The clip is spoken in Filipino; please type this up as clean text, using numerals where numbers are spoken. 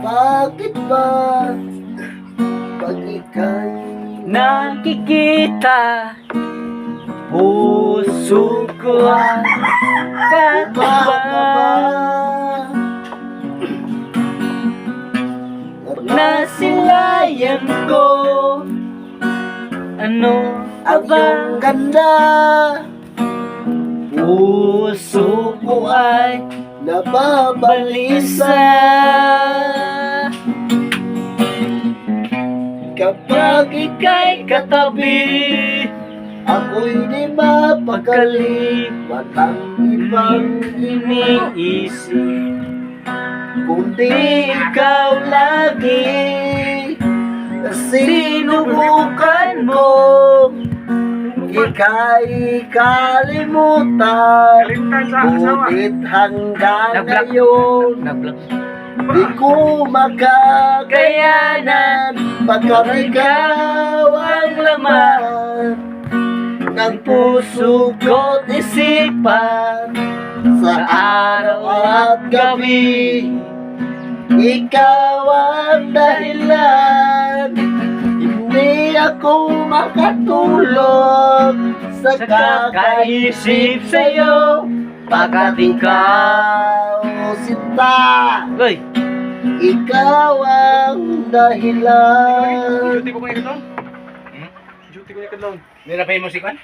Bakit ba pag ika'y nakikita, puso ko ay kakaba. Nasilayan ko, ano ang ba? iyong ganda? Puso ko ay Nababalisa kapag ika'y katabi, ako'y di mapakali. Walang ibang iniisip kundi ikaw lagi. sinubukan mo ika'y kalimutan. Ngunit hanggang ngayon di ko makakayanan, pagkat ikaw ang laman ng puso ko't isipan. Sa araw at gabi, ikaw ang dahilan. Hindi ako makatulog sa kakaisip sa'yo, pagkat ikaw, sinta, Uy! ikaw ang dahilan. Duty ko kayo doon? Duty ko kayo doon? Nilapay mo si Kwan?